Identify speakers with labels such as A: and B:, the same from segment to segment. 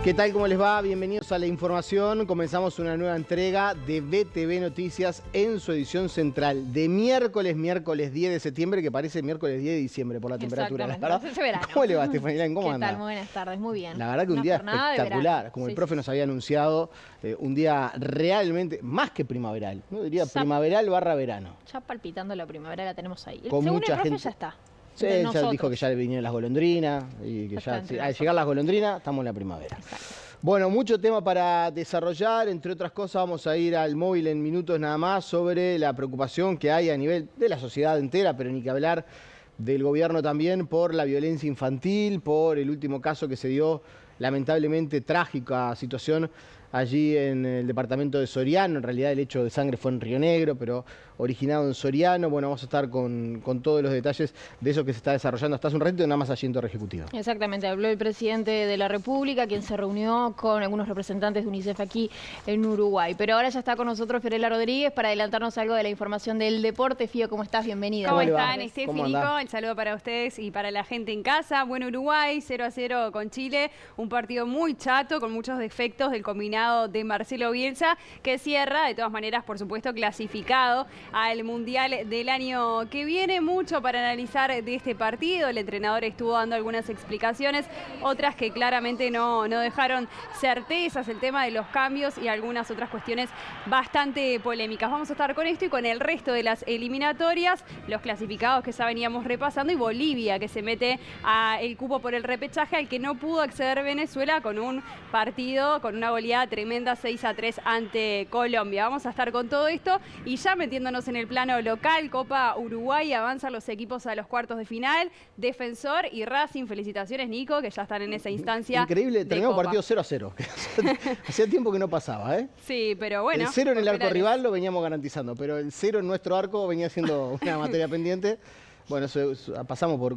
A: ¿Qué tal? ¿Cómo les va? Bienvenidos a la información. Comenzamos una nueva entrega de BTV Noticias en su edición central de miércoles 10 de septiembre, que parece miércoles 10 de diciembre por la temperatura. La verdad. ¿Cómo le va, Estefanía? ¿Cómo anda?
B: ¿Qué tal? Muy buenas tardes, muy bien.
A: La verdad que un día espectacular, como el profe nos había anunciado, un día realmente más que primaveral, no diría primaveral barra verano.
B: Ya palpitando la primavera la tenemos ahí.
A: Con
B: según
A: mucha
B: el profe
A: gente.
B: Ya está.
A: Sí, ya dijo que ya le vinieron las golondrinas y que ya al llegar las golondrinas estamos en la primavera.
B: Exacto.
A: Bueno, mucho tema para desarrollar, entre otras cosas vamos a ir al móvil en minutos nada más sobre la preocupación que hay a nivel de la sociedad entera, pero ni que hablar del gobierno también por la violencia infantil, por el último caso que se dio, lamentablemente trágica situación allí en el departamento de Soriano. En realidad el hecho de sangre fue en Río Negro, pero originado en Soriano. Bueno, vamos a estar con todos los detalles de eso que se está desarrollando hasta hace un ratito, nada más allí en Torre Ejecutiva.
B: Exactamente, habló el presidente de la República, quien se reunió con algunos representantes de UNICEF aquí en Uruguay. Pero ahora ya está con nosotros Fiorella Rodríguez para adelantarnos algo de la información del deporte. Fío, ¿cómo estás? Bienvenida.
C: ¿Cómo están, Estefi, Nico? El saludo para ustedes y para la gente en casa. Bueno, Uruguay 0-0 con Chile, un partido muy chato, con muchos defectos del combinado de Marcelo Bielsa, que cierra, de todas maneras, por supuesto, clasificado al Mundial del año que viene. Mucho para analizar de este partido. El entrenador estuvo dando algunas explicaciones, otras que claramente no dejaron certezas, el tema de los cambios y algunas otras cuestiones bastante polémicas. Vamos a estar con esto y con el resto de las eliminatorias, los clasificados que ya veníamos repasando y Bolivia, que se mete al cupo por el repechaje, al que no pudo acceder Venezuela con un partido, con una goleada tremenda 6-3 ante Colombia. Vamos a estar con todo esto y ya metiéndonos en el plano local, Copa Uruguay, avanzan los equipos a los cuartos de final, Defensor y Racing. Felicitaciones, Nico, que ya están en esa instancia.
A: Increíble, terminamos partido 0-0. Hacía tiempo que no pasaba, ¿eh?
C: Sí, pero bueno.
A: El 0 en el arco rival lo veníamos garantizando, pero el 0 en nuestro arco venía siendo una materia pendiente. Bueno, pasamos por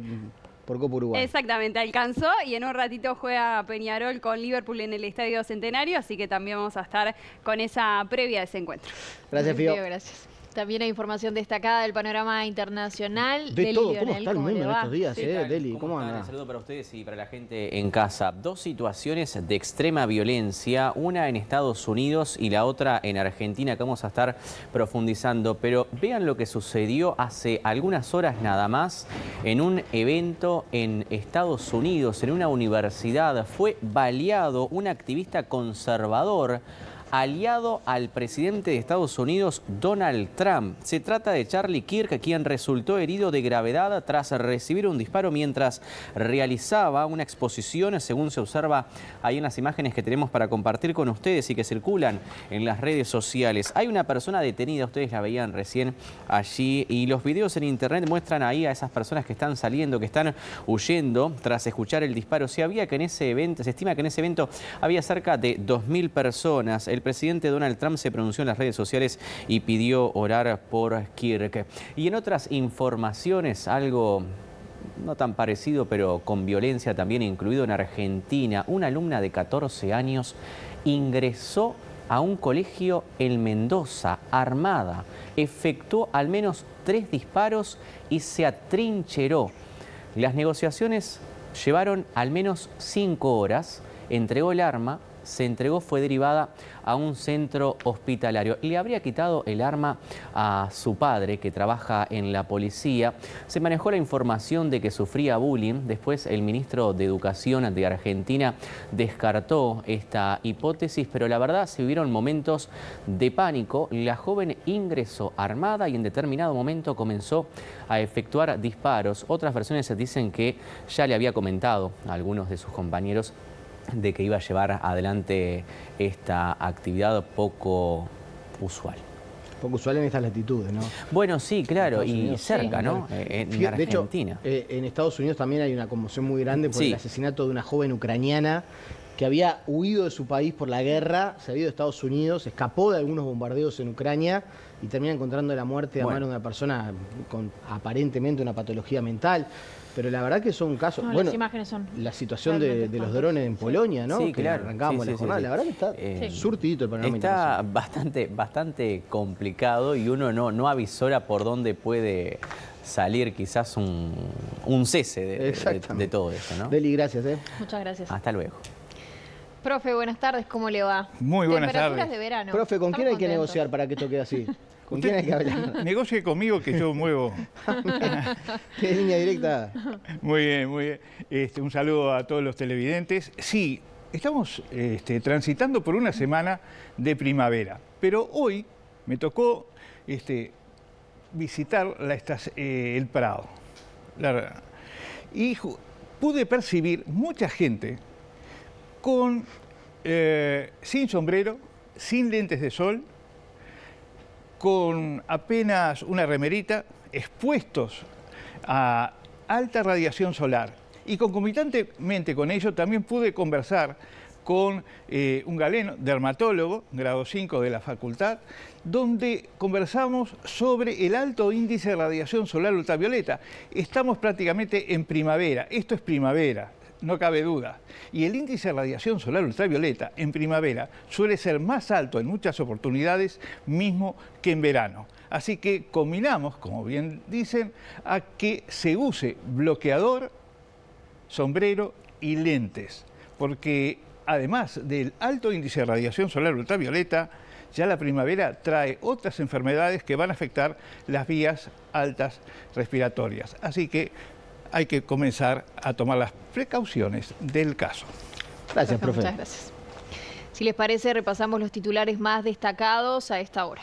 A: Copa Uruguay.
C: Exactamente, alcanzó y en un ratito juega Peñarol con Liverpool en el Estadio Centenario, así que también vamos a estar con esa previa de ese encuentro.
A: Gracias, Fío.
B: Gracias. También hay información destacada del panorama internacional.
A: De
B: Deli
A: todo,
B: Lionel,
A: ¿cómo está el mundo en estos días,
D: sí,
A: Deli?
D: ¿Cómo
A: anda?
D: Un saludo para ustedes y para la gente en casa. Dos situaciones de extrema violencia, una en Estados Unidos y la otra en Argentina, que vamos a estar profundizando. Pero vean lo que sucedió hace algunas horas nada más en un evento en Estados Unidos, en una universidad. Fue baleado un activista conservador aliado al presidente de Estados Unidos, Donald Trump. Se trata de Charlie Kirk, quien resultó herido de gravedad tras recibir un disparo mientras realizaba una exposición, según se observa ahí en las imágenes que tenemos para compartir con ustedes y que circulan en las redes sociales. Hay una persona detenida, ustedes la veían recién allí, y los videos en internet muestran ahí a esas personas que están saliendo, que están huyendo tras escuchar el disparo. Se estima que en ese evento había cerca de 2.000 personas. El presidente Donald Trump se pronunció en las redes sociales y pidió orar por Kirk. Y en otras informaciones, algo no tan parecido, pero con violencia también incluido en Argentina, una alumna de 14 años ingresó a un colegio en Mendoza, armada, efectuó al menos 3 disparos y se atrincheró. Las negociaciones llevaron al menos 5 horas, entregó el arma, se entregó, fue derivada a un centro hospitalario. Le habría quitado el arma a su padre, que trabaja en la policía. Se manejó la información de que sufría bullying. Después el ministro de Educación de Argentina descartó esta hipótesis, pero la verdad se vivieron momentos de pánico. La joven ingresó armada y en determinado momento comenzó a efectuar disparos. Otras versiones dicen que ya le había comentado a algunos de sus compañeros de que iba a llevar adelante esta actividad poco usual.
A: Poco usual en estas latitudes, ¿no?
D: Bueno, sí, claro, y
A: Unidos,
D: cerca,
A: sí,
D: ¿no? En Argentina.
A: De hecho, en Estados Unidos también hay una conmoción muy grande por
D: sí.
A: el asesinato de una joven ucraniana que había huido de su país por la guerra, se había ido a Estados Unidos, escapó de algunos bombardeos en Ucrania y termina encontrando la muerte a mano de una persona con aparentemente una patología mental. Pero la verdad que son casos...
B: No,
A: bueno,
B: las imágenes son
A: la situación de los drones en Polonia, ¿no?
D: Sí,
A: que
D: claro.
A: arrancamos la jornada. La verdad que está surtidito el panorama.
D: Está bastante complicado y uno no avisora por dónde puede salir quizás un cese de todo eso, ¿no?
A: Deli, gracias.
B: Muchas gracias.
D: Hasta luego.
B: Profe, buenas tardes, ¿cómo le va?
E: Muy buenas
B: Temperaturas
E: tardes.
B: de verano.
A: Profe, ¿con quién hay que
B: Estamos
A: negociar para que esto quede así? ¿Con quién hay que hablar?
E: Negocie conmigo que yo muevo.
A: ¿Qué línea directa?
E: Muy bien, muy bien. Un saludo a todos los televidentes. Sí, estamos transitando por una semana de primavera, pero hoy me tocó visitar el Prado. Y pude percibir mucha gente sin sombrero, sin lentes de sol, con apenas una remerita, expuestos a alta radiación solar. Y concomitantemente con ello también pude conversar con un galeno, dermatólogo, grado 5 de la facultad, donde conversamos sobre el alto índice de radiación solar ultravioleta. Estamos prácticamente en primavera, esto es primavera, no cabe duda. Y el índice de radiación solar ultravioleta en primavera suele ser más alto en muchas oportunidades mismo que en verano. Así que combinamos, como bien dicen, a que se use bloqueador, sombrero y lentes, porque además del alto índice de radiación solar ultravioleta, ya la primavera trae otras enfermedades que van a afectar las vías altas respiratorias. Así que hay que comenzar a tomar las precauciones del caso.
A: Gracias, profe.
B: Muchas gracias. Si les parece, repasamos los titulares más destacados a esta hora.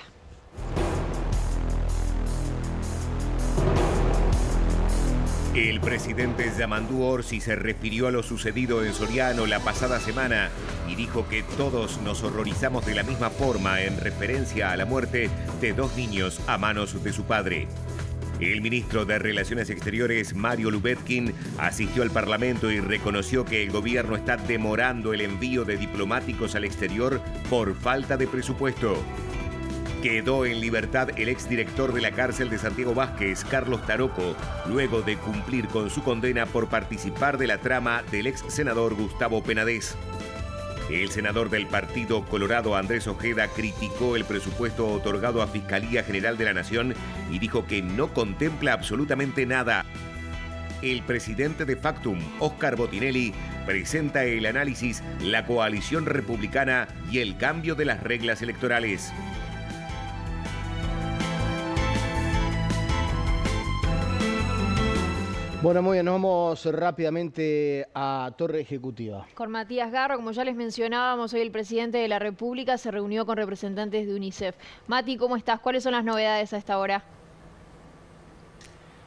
F: El presidente Yamandú Orsi se refirió a lo sucedido en Soriano la pasada semana y dijo que todos nos horrorizamos de la misma forma en referencia a la muerte de 2 niños a manos de su padre. El ministro de Relaciones Exteriores, Mario Lubetkin, asistió al Parlamento y reconoció que el gobierno está demorando el envío de diplomáticos al exterior por falta de presupuesto. Quedó en libertad el exdirector de la cárcel de Santiago Vázquez, Carlos Taroco, luego de cumplir con su condena por participar de la trama del ex senador Gustavo Penades. El senador del Partido Colorado, Andrés Ojeda, criticó el presupuesto otorgado a Fiscalía General de la Nación y dijo que no contempla absolutamente nada. El presidente de Factum, Óscar Botinelli, presenta el análisis La coalición republicana y el cambio de las reglas electorales.
A: Bueno, muy bien, nos vamos rápidamente a Torre Ejecutiva.
B: Con Matías Garro, como ya les mencionábamos, hoy el presidente de la República se reunió con representantes de UNICEF. Mati, ¿cómo estás? ¿Cuáles son las novedades a esta hora?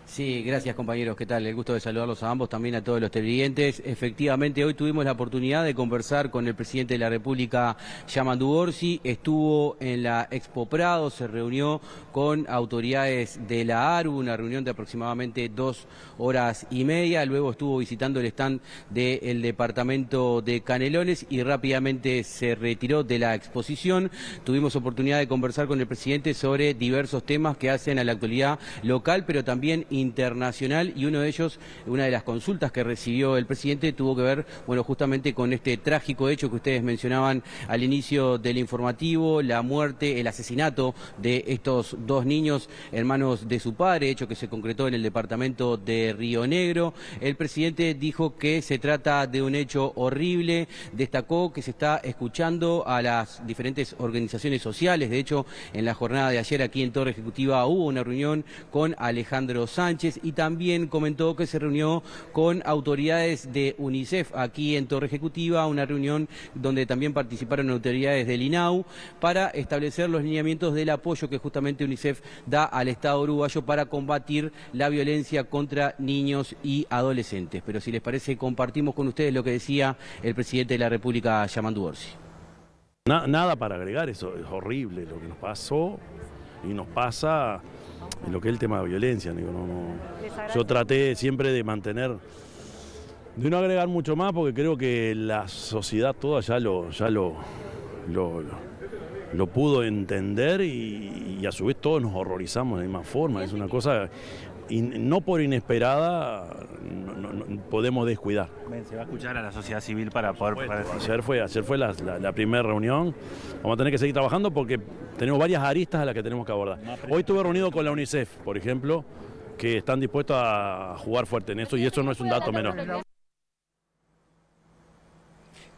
G: Sí, gracias compañeros, ¿qué tal? El gusto de saludarlos a ambos, también a todos los televidentes. Efectivamente, hoy tuvimos la oportunidad de conversar con el presidente de la República, Yamandú Orsi. Estuvo en la Expo Prado, se reunió con autoridades de la ARU, una reunión de aproximadamente 2 horas y media. Luego estuvo visitando el stand del departamento de Canelones y rápidamente se retiró de la exposición. Tuvimos oportunidad de conversar con el presidente sobre diversos temas que hacen a la actualidad local, pero también internacional, y uno de ellos, una de las consultas que recibió el presidente tuvo que ver, bueno, justamente con este trágico hecho que ustedes mencionaban al inicio del informativo, la muerte, el asesinato de estos 2 niños hermanos de su padre, hecho que se concretó en el departamento de Río Negro. El presidente dijo que se trata de un hecho horrible, destacó que se está escuchando a las diferentes organizaciones sociales. De hecho, en la jornada de ayer aquí en Torre Ejecutiva hubo una reunión con Alejandro Sánchez, y también comentó que se reunió con autoridades de UNICEF aquí en Torre Ejecutiva, una reunión donde también participaron autoridades del INAU para establecer los lineamientos del apoyo que justamente UNICEF da al Estado uruguayo para combatir la violencia contra niños y adolescentes. Pero si les parece, compartimos con ustedes lo que decía el presidente de la República, Yamandú Orsi.
H: Nada para agregar, eso es horrible lo que nos pasó y nos pasa en lo que es el tema de violencia. Yo traté siempre de mantener, de no agregar mucho más, porque creo que la sociedad toda ya lo pudo entender y a su vez todos nos horrorizamos de la misma forma. Es una cosa, no por inesperada, no podemos descuidar.
I: Se va a escuchar a la sociedad civil para poder...
H: Ayer fue la primera reunión. Vamos a tener que seguir trabajando porque tenemos varias aristas a las que tenemos que abordar. Hoy estuve reunido con la UNICEF, por ejemplo, que están dispuestos a jugar fuerte en eso, y eso no es un dato menor.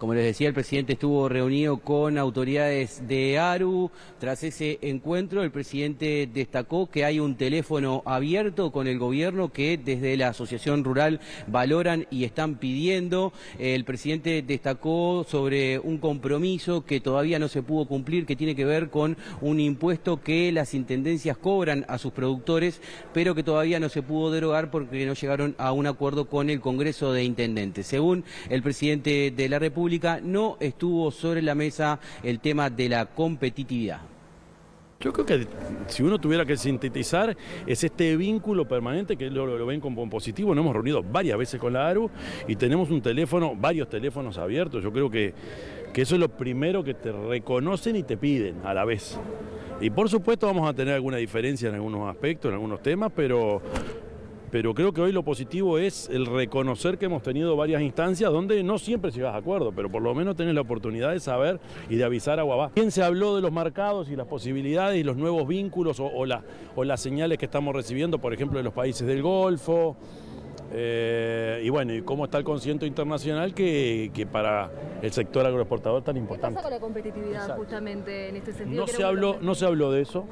G: Como les decía, el presidente estuvo reunido con autoridades de ARU. Tras ese encuentro, el presidente destacó que hay un teléfono abierto con el gobierno que desde la Asociación Rural valoran y están pidiendo. El presidente destacó sobre un compromiso que todavía no se pudo cumplir, que tiene que ver con un impuesto que las intendencias cobran a sus productores, pero que todavía no se pudo derogar porque no llegaron a un acuerdo con el Congreso de Intendentes. Según el presidente de la República, no estuvo sobre la mesa el tema de la competitividad.
H: Yo creo que si uno tuviera que sintetizar, es este vínculo permanente que lo ven como positivo. Nos hemos reunido varias veces con la ARU y tenemos varios teléfonos abiertos. Yo creo que eso es lo primero que te reconocen y te piden a la vez. Y por supuesto vamos a tener alguna diferencia en algunos aspectos, en algunos temas, pero creo que hoy lo positivo es el reconocer que hemos tenido varias instancias donde no siempre llegas a acuerdo, pero por lo menos tenés la oportunidad de saber y de avisar a Guabá. Bien se habló de los mercados y las posibilidades y los nuevos vínculos o las señales que estamos recibiendo, por ejemplo, de los países del Golfo. Y bueno, y cómo está el concierto internacional que para el sector agroexportador tan importante.
J: ¿Qué pasa con la competitividad justamente en este sentido?
H: No se habló de eso.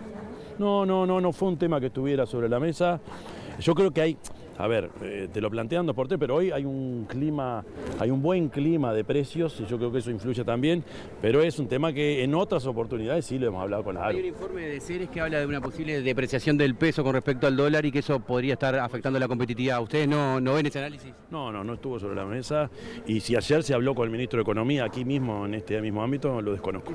H: No fue un tema que estuviera sobre la mesa. Yo creo que te lo plantean 2 por 3, pero hoy hay un buen clima de precios y yo creo que eso influye también, pero es un tema que en otras oportunidades sí lo hemos hablado con la ARU.
G: Hay un informe de Ceres que habla de una posible depreciación del peso con respecto al dólar y que eso podría estar afectando la competitividad. ¿Ustedes no ven ese análisis?
H: No estuvo sobre la mesa, y si ayer se habló con el ministro de Economía aquí mismo, en este mismo ámbito, lo desconozco.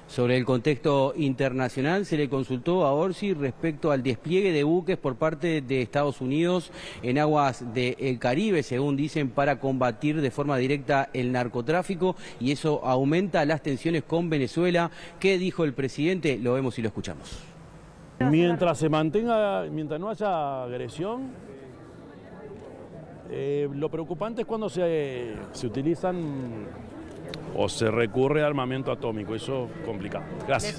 G: Sobre el contexto internacional, se le consultó a Orsi respecto al despliegue de buques por parte de Estados Unidos en aguas del Caribe, según dicen, para combatir de forma directa el narcotráfico, y eso aumenta las tensiones con Venezuela. ¿Qué dijo el presidente? Lo vemos y lo escuchamos.
H: Mientras no haya agresión, lo preocupante es cuando se utilizan o se recurre a armamento atómico. Eso es complicado. Gracias.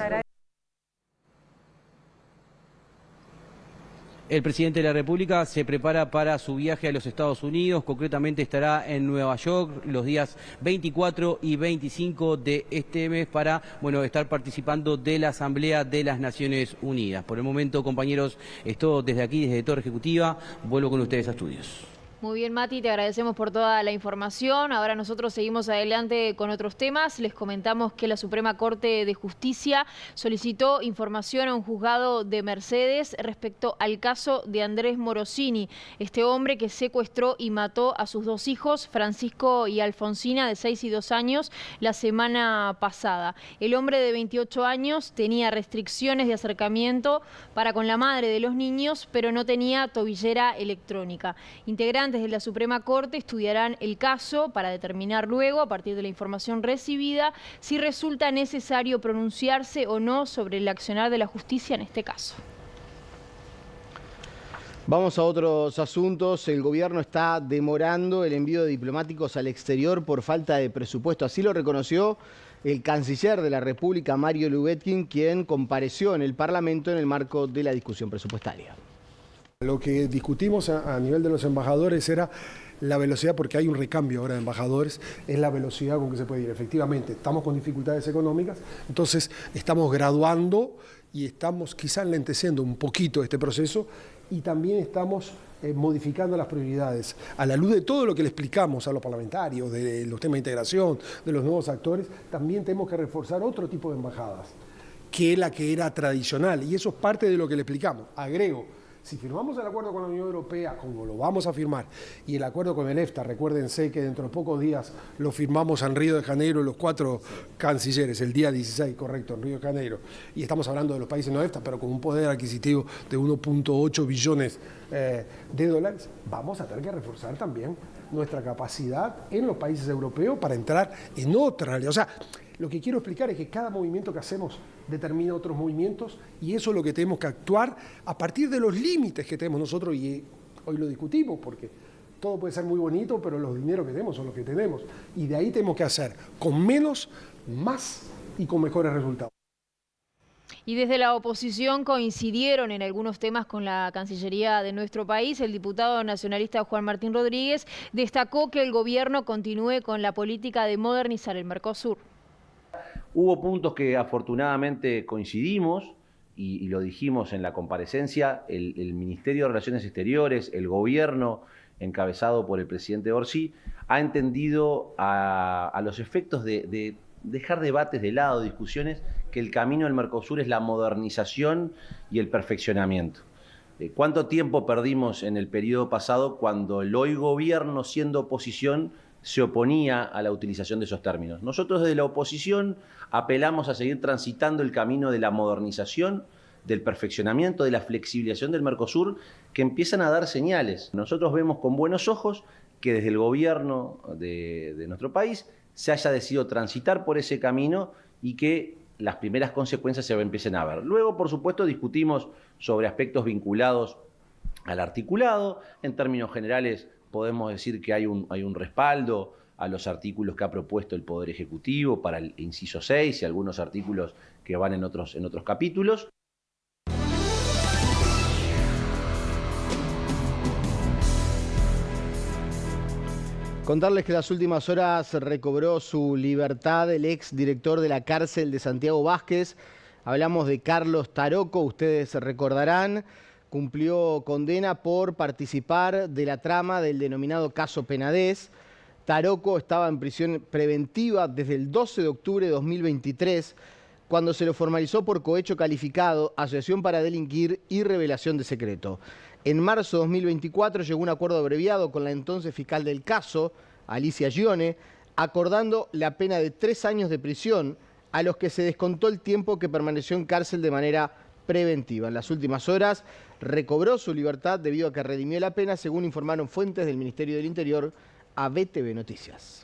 G: El presidente de la República se prepara para su viaje a los Estados Unidos. Concretamente estará en Nueva York los días 24 y 25 de este mes para estar participando de la Asamblea de las Naciones Unidas. Por el momento, compañeros, es todo desde aquí, desde Torre Ejecutiva. Vuelvo con ustedes a estudios.
B: Muy bien, Mati, te agradecemos por toda la información. Ahora nosotros seguimos adelante con otros temas. Les comentamos que la Suprema Corte de Justicia solicitó información a un juzgado de Mercedes respecto al caso de Andrés Morosini, este hombre que secuestró y mató a sus 2 hijos, Francisco y Alfonsina, de 6 y 2 años, la semana pasada. El hombre de 28 años tenía restricciones de acercamiento para con la madre de los niños, pero no tenía tobillera electrónica. Integrantes de la Suprema Corte estudiarán el caso para determinar luego, a partir de la información recibida, si resulta necesario pronunciarse o no sobre el accionar de la justicia en este caso.
A: Vamos a otros asuntos. El gobierno está demorando el envío de diplomáticos al exterior por falta de presupuesto. Así lo reconoció el canciller de la República, Mario Lubetkin, quien compareció en el Parlamento en el marco de la discusión presupuestaria.
K: Lo que discutimos a nivel de los embajadores era la velocidad, porque hay un recambio ahora de embajadores, es la velocidad con que se puede ir. Efectivamente, estamos con dificultades económicas, entonces estamos graduando y estamos quizá enlenteciendo un poquito este proceso, y también estamos modificando las prioridades. A la luz de todo lo que le explicamos a los parlamentarios, de los temas de integración, de los nuevos actores, también tenemos que reforzar otro tipo de embajadas, que la que era tradicional, y eso es parte de lo que le explicamos. Agrego, si firmamos el acuerdo con la Unión Europea, como lo vamos a firmar, y el acuerdo con el EFTA, recuérdense que dentro de pocos días lo firmamos en Río de Janeiro los 4 cancilleres, el día 16, correcto, en Río de Janeiro, y estamos hablando de los países no EFTA, pero con un poder adquisitivo de 1.8 billones de dólares, vamos a tener que reforzar también nuestra capacidad en los países europeos para entrar en otra realidad. O sea, lo que quiero explicar es que cada movimiento que hacemos determina otros movimientos, y eso es lo que tenemos que actuar a partir de los límites que tenemos nosotros, y hoy lo discutimos porque todo puede ser muy bonito, pero los dineros que tenemos son los que tenemos, y de ahí tenemos que hacer con menos, más y con mejores resultados.
B: Y desde la oposición coincidieron en algunos temas con la Cancillería de nuestro país. El diputado nacionalista Juan Martín Rodríguez destacó que el gobierno continúe con la política de modernizar el Mercosur.
L: Hubo puntos que afortunadamente coincidimos y lo dijimos en la comparecencia. El Ministerio de Relaciones Exteriores, el gobierno encabezado por el presidente Orsi, ha entendido a los efectos de dejar debates de lado, discusiones, que el camino del Mercosur es la modernización y el perfeccionamiento. ¿Cuánto tiempo perdimos en el periodo pasado cuando el hoy gobierno, siendo oposición, se oponía a la utilización de esos términos? Nosotros desde la oposición apelamos a seguir transitando el camino de la modernización, del perfeccionamiento, de la flexibilización del Mercosur, que empiezan a dar señales. Nosotros vemos con buenos ojos que desde el gobierno de nuestro país se haya decidido transitar por ese camino y que las primeras consecuencias se empiecen a ver. Luego, por supuesto, discutimos sobre aspectos vinculados al articulado. En términos generales, podemos decir que hay un respaldo a los artículos que ha propuesto el Poder Ejecutivo para el inciso 6 y algunos artículos que van en otros capítulos.
A: Contarles que en las últimas horas recobró su libertad el ex director de la cárcel de Santiago Vázquez. Hablamos de Carlos Taroco, ustedes recordarán, cumplió condena por participar de la trama del denominado caso Penades. Taroco estaba en prisión preventiva desde el 12 de octubre de 2023, cuando se lo formalizó por cohecho calificado, asociación para delinquir y revelación de secreto. En marzo de 2024 llegó un acuerdo abreviado con la entonces fiscal del caso, Alicia Gione, acordando la pena de 3 años de prisión, a los que se descontó el tiempo que permaneció en cárcel de manera preventiva. En las últimas horas recobró su libertad debido a que redimió la pena, según informaron fuentes del Ministerio del Interior a BTV Noticias.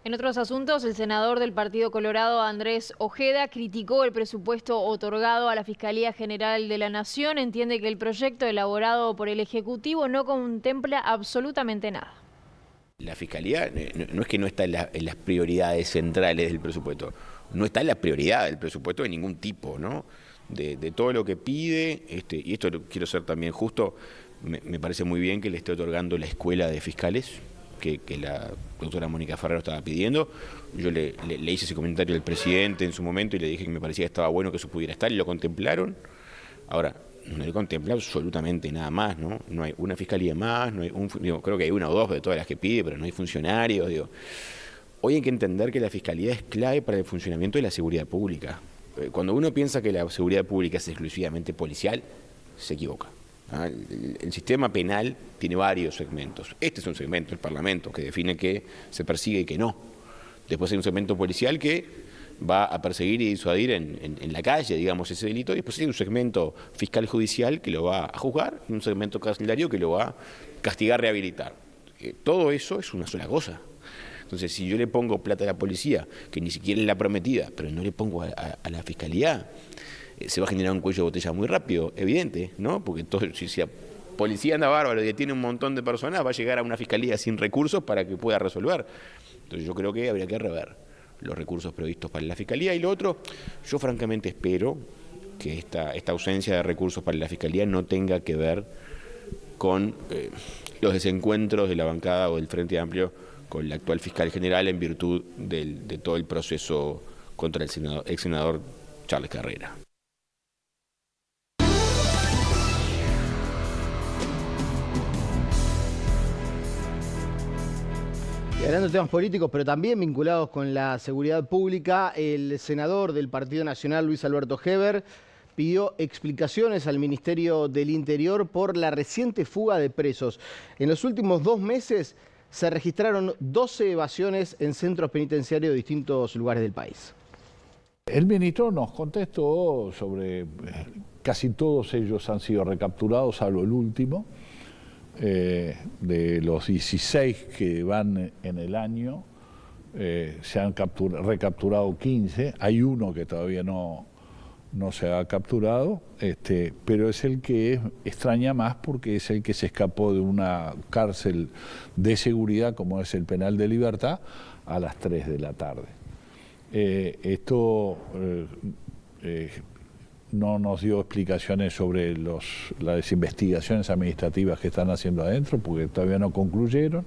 B: En otros asuntos, el senador del Partido Colorado, Andrés Ojeda, criticó el presupuesto otorgado a la Fiscalía General de la Nación. Entiende que el proyecto elaborado por el Ejecutivo no contempla absolutamente nada.
M: La Fiscalía no es que no está en las prioridades centrales del presupuesto, no está en la prioridad del presupuesto de ningún tipo, ¿no? De todo lo que pide, y esto quiero ser también justo, me parece muy bien que le esté otorgando la escuela de fiscales, que la doctora Mónica Ferrero estaba pidiendo. Yo le hice ese comentario al presidente en su momento y le dije que me parecía que estaba bueno que eso pudiera estar y lo contemplaron. Ahora, no le contempla absolutamente nada más, ¿no? No hay una fiscalía más, no hay creo que hay una o dos de todas las que pide, pero no hay funcionarios. Hoy hay que entender que la fiscalía es clave para el funcionamiento de la seguridad pública. Cuando uno piensa que la seguridad pública es exclusivamente policial, se equivoca. El sistema penal tiene varios segmentos. Este es un segmento del Parlamento que define qué se persigue y qué no. Después hay un segmento policial que va a perseguir y disuadir en la calle, digamos, ese delito. Y después hay un segmento fiscal judicial que lo va a juzgar y un segmento carcelario que lo va a castigar, rehabilitar. Todo eso es una sola cosa. Entonces, si yo le pongo plata a la policía, que ni siquiera es la prometida, pero no le pongo a la fiscalía, se va a generar un cuello de botella muy rápido, evidente, ¿no? Porque si la policía anda bárbaro y detiene un montón de personas, va a llegar a una fiscalía sin recursos para que pueda resolver. Entonces yo creo que habría que rever los recursos previstos para la fiscalía. Y lo otro, yo francamente espero que esta ausencia de recursos para la fiscalía no tenga que ver con los desencuentros de la bancada o del Frente Amplio con el actual fiscal general en virtud de todo el proceso contra el ex senador Charles Carrera.
A: Y hablando de temas políticos, pero también vinculados con la seguridad pública, el senador del Partido Nacional, Luis Alberto Heber, pidió explicaciones al Ministerio del Interior por la reciente fuga de presos. En los últimos 2 meses se registraron 12 evasiones en centros penitenciarios de distintos lugares del país.
N: El ministro nos contestó sobre casi todos ellos han sido recapturados, salvo el último. De los 16 que van en el año, se han recapturado 15, hay uno que todavía no se ha capturado, pero es el que extraña más porque es el que se escapó de una cárcel de seguridad como es el Penal de Libertad a las 3 de la tarde. Esto no nos dio explicaciones sobre las investigaciones administrativas que están haciendo adentro, porque todavía no concluyeron,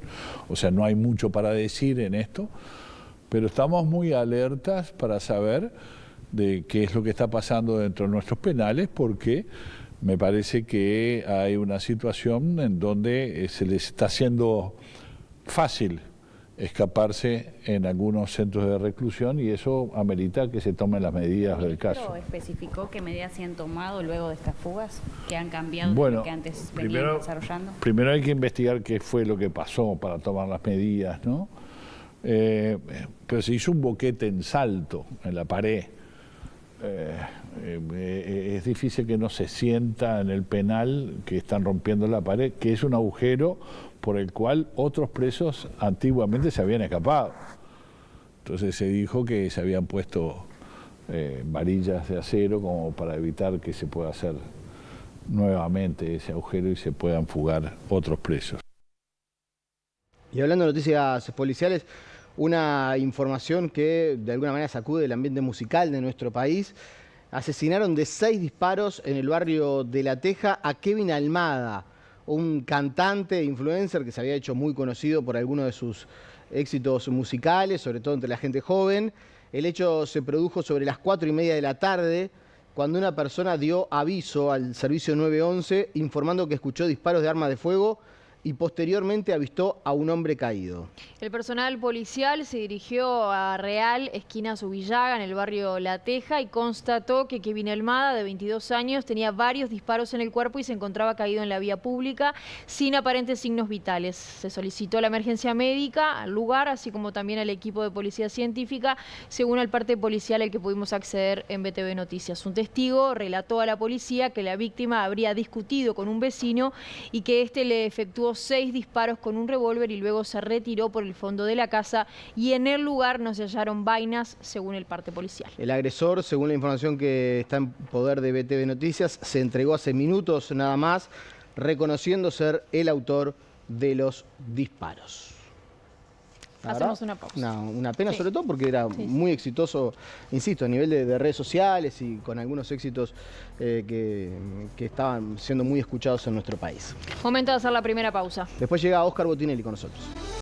N: o sea, no hay mucho para decir en esto, pero estamos muy alertas para saber de qué es lo que está pasando dentro de nuestros penales, porque me parece que hay una situación en donde se les está haciendo fácil escaparse en algunos centros de reclusión y eso amerita que se tomen las medidas del caso.
O: ¿Pero especificó qué medidas se han tomado luego de estas fugas que han cambiado
N: bueno,
O: de lo que antes venían desarrollando?
N: Primero hay que investigar qué fue lo que pasó para tomar las medidas, ¿no? Pero se hizo un boquete en Salto, en la pared. Es difícil que no se sienta en el penal que están rompiendo la pared, que es un agujero por el cual otros presos antiguamente se habían escapado. Entonces se dijo que se habían puesto varillas de acero como para evitar que se pueda hacer nuevamente ese agujero y se puedan fugar otros presos.
A: Y hablando de noticias policiales, una información que de alguna manera sacude el ambiente musical de nuestro país. Asesinaron de 6 disparos en el barrio de La Teja a Kevin Almada, un cantante e influencer que se había hecho muy conocido por algunos de sus éxitos musicales, sobre todo entre la gente joven. El hecho se produjo sobre las 4:30 de la tarde, cuando una persona dio aviso al servicio 911 informando que escuchó disparos de arma de fuego y posteriormente avistó a un hombre caído.
B: El personal policial se dirigió a Real, esquina Subillaga, en el barrio La Teja, y constató que Kevin Almada, de 22 años, tenía varios disparos en el cuerpo y se encontraba caído en la vía pública sin aparentes signos vitales. Se solicitó la emergencia médica al lugar, así como también al equipo de policía científica, según el parte policial al que pudimos acceder en BTV Noticias. Un testigo relató a la policía que la víctima habría discutido con un vecino y que éste le efectuó 6 disparos con un revólver y luego se retiró por el fondo de la casa, y en el lugar no se hallaron vainas, según el parte policial.
A: El agresor, según la información que está en poder de BTV Noticias, se entregó hace minutos nada más, reconociendo ser el autor de los disparos.
B: Hacemos una pausa.
A: Una pena, sí, sobre todo porque era muy exitoso, insisto, a nivel de redes sociales y con algunos éxitos que estaban siendo muy escuchados en nuestro país.
B: Momento de hacer la primera pausa.
A: Después llega Oscar Botinelli con nosotros.